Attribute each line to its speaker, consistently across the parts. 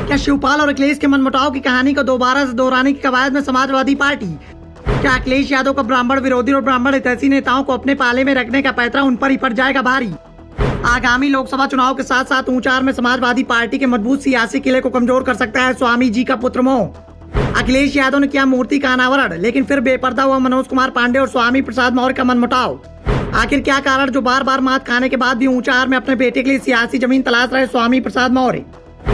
Speaker 1: क्या शिवपाल और अखिलेश के मनमुटाव की कहानी को दोबारा से दोहराने की कवायद में समाजवादी पार्टी? क्या अखिलेश यादव का ब्राह्मण विरोधी और ब्राह्मण हितैषी नेताओं को अपने पाले में रखने का पैंतरा उन पर ही पड़ जाएगा भारी? आगामी लोकसभा चुनाव के साथ साथ ऊंचार में समाजवादी पार्टी के मजबूत सियासी किले को कमजोर कर सकता है स्वामी जी का पुत्र मोह। अखिलेश यादव ने किया मूर्ति का अनावरण, लेकिन फिर बेपर्दा हुआ मनोज कुमार पांडे और स्वामी प्रसाद मौर्य का मनमुटाव। आखिर क्या कारण जो बार बार मात खाने के बाद भी ऊंचार में अपने बेटे के लिए सियासी जमीन तलाश रहे स्वामी प्रसाद मौर्य?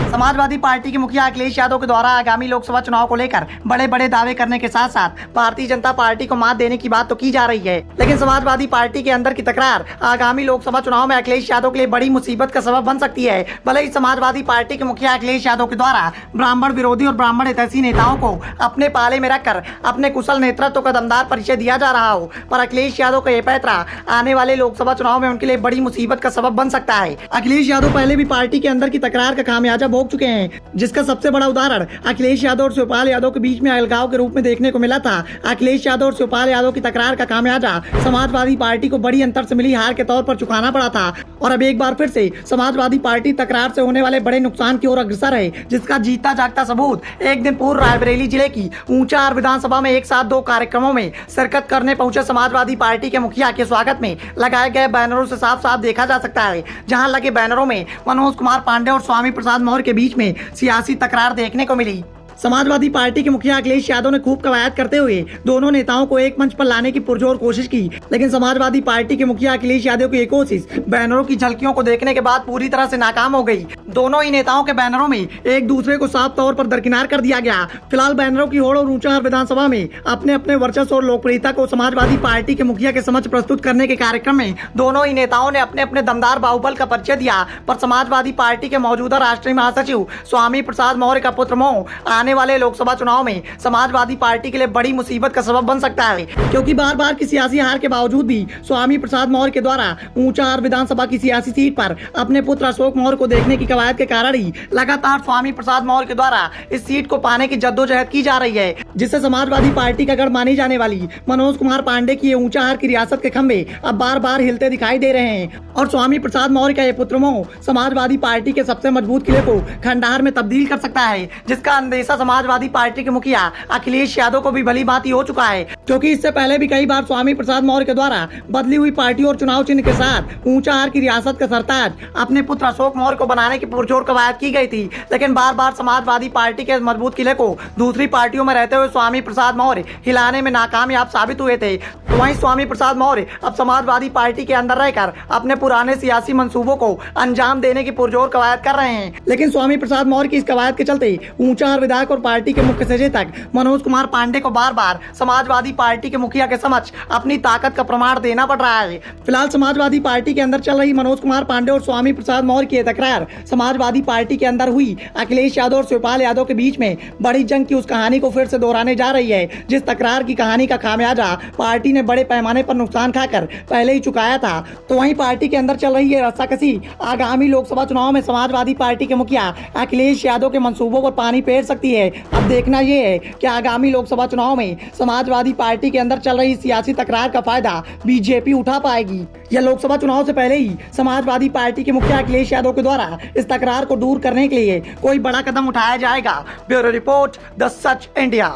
Speaker 1: समाजवादी पार्टी के मुखिया अखिलेश यादव के द्वारा आगामी लोकसभा चुनाव को लेकर बड़े बड़े दावे करने के साथ साथ भारतीय जनता पार्टी को मात देने की बात तो की जा रही है, लेकिन समाजवादी पार्टी के अंदर की तकरार आगामी लोकसभा चुनाव में अखिलेश यादव के लिए बड़ी मुसीबत का सबब बन सकती है। भले ही समाजवादी पार्टी के मुखिया अखिलेश यादव के द्वारा ब्राह्मण विरोधी और ब्राह्मण हितैषी नेताओं को अपने पाले में रखकर अपने कुशल नेतृत्व का दमदार परिचय दिया जा रहा हो, पर अखिलेश यादव का ये पैंतरा आने वाले लोकसभा चुनाव में उनके लिए बड़ी मुसीबत का सबब बन सकता है। अखिलेश यादव पहले भी पार्टी के अंदर की तकरार का खामियाजा भोग चुके हैं, जिसका सबसे बड़ा उदाहरण अखिलेश यादव और शिवपाल यादव के बीच में अलगाव के रूप में देखने को मिला था। अखिलेश यादव और शिवपाल यादव की तकरार का खामियाजा समाजवादी पार्टी को बड़ी अंतर से मिली हार के तौर पर चुकाना पड़ा था, और अब एक बार फिर से समाजवादी पार्टी तकरार से होने वाले बड़े नुकसान की ओर अग्रसर है, जिसका जीता जागता सबूत एक दिन पूर्व रायबरेली जिले की ऊंचार विधानसभा में एक साथ 2 कार्यक्रमों में शिरकत करने पहुंचे समाजवादी पार्टी के मुखिया के स्वागत में लगाए गए बैनरों से साफ साफ देखा जा सकता है, जहां लगे बैनरों में मनोज कुमार पांडे और स्वामी प्रसाद मौर्य के बीच में सियासी तकरार देखने को मिली। समाजवादी पार्टी के मुखिया अखिलेश यादव ने खूब कवायद करते हुए दोनों नेताओं को एक मंच पर लाने की पुरजोर कोशिश की, लेकिन समाजवादी पार्टी के मुखिया अखिलेश यादव की ये कोशिश बैनरों की झलकियों को देखने के बाद पूरी तरह से नाकाम हो गई। दोनों ही नेताओं के बैनरों में एक दूसरे को साफ तौर पर दरकिनार कर दिया गया। फिलहाल बैनरों की होड़ और ऊंचार विधानसभा में अपने अपने वर्चस्व और लोकप्रियता को समाजवादी पार्टी के मुखिया के समक्ष प्रस्तुत करने के कार्यक्रम में दोनों ही नेताओं ने अपने अपने दमदार बाहुबल का परिचय दिया, पर समाजवादी पार्टी के मौजूदा राष्ट्रीय महासचिव स्वामी प्रसाद मौर्य का पुत्र मोह आने वाले लोकसभा चुनाव में समाजवादी पार्टी के लिए बड़ी मुसीबत का सबब बन सकता है, क्योंकि बार बार की सियासी हार के बावजूद भी स्वामी प्रसाद मौर्य के द्वारा ऊंचार विधानसभा की सियासी सीट पर अपने पुत्र अशोक मौर्य को देखने की कवायद के कारण ही लगातार स्वामी प्रसाद मौर्य के द्वारा इस सीट को पाने की जद्दोजहद की जा रही है, जिससे समाजवादी पार्टी का गढ़ मानी जाने वाली मनोज कुमार पांडे की ऊंचार की रियासत के खंभे अब बार बार हिलते दिखाई दे रहे हैं, और स्वामी प्रसाद मौर्य का ये पुत्र मोह समाजवादी पार्टी के सबसे मजबूत किले को खंडहर में तब्दील कर सकता है, जिसका अंदेशा समाजवादी पार्टी के मुखिया अखिलेश यादव को भी भली भांति हो चुका है, क्योंकि इससे पहले भी कई बार स्वामी प्रसाद मौर्य के द्वारा बदली हुई पार्टी और चुनाव चिन्ह के साथ ऊंचाहार की रियासत का सरताज अपने पुत्र अशोक मौर्य को बनाने की पुरजोर कवायद की गई थी, लेकिन बार बार समाजवादी पार्टी के मजबूत किले को दूसरी पार्टियों में रहते हुए स्वामी प्रसाद मौर्य हिलाने में नाकामयाब साबित हुए थे। तो वहीं स्वामी प्रसाद मौर्य अब समाजवादी पार्टी के अंदर रहकर अपने पुराने सियासी मंसूबों को अंजाम देने की पुरजोर कवायद कर रहे हैं, लेकिन स्वामी प्रसाद मौर्य की इस कवायद के चलते ऊंचाहार विधायक और पार्टी के मुख्य सचेतक मनोज कुमार पांडे को बार बार समाजवादी पार्टी के मुखिया के समक्ष अपनी ताकत का प्रमाण देना पड़ रहा है। फिलहाल समाजवादी पार्टी के अंदर चल रही मनोज कुमार पांडे और स्वामी प्रसाद मौर्य की तकरार समाजवादी पार्टी के अंदर हुई अखिलेश यादव और शिवपाल यादव के बीच में बड़ी जंग की उस कहानी को फिर से दोहराने जा रही है, जिस तकरार की कहानी का खामियाजा पार्टी ने बड़े पैमाने पर नुकसान खाकर पहले ही चुकाया था। तो वहीं पार्टी के अंदर चल रही है रस्साकसी आगामी लोकसभा चुनाव में समाजवादी पार्टी के मुखिया अखिलेश यादव के मंसूबों पर पानी फेर सकती है। अब देखना यह है कि आगामी लोकसभा चुनाव में समाजवादी पार्टी के अंदर चल रही सियासी तकरार का फायदा बीजेपी उठा पाएगी, या लोकसभा चुनाव से पहले ही समाजवादी पार्टी के मुखिया अखिलेश यादव के द्वारा इस तकरार को दूर करने के लिए कोई बड़ा कदम उठाया जाएगा। Bureau report, the such India.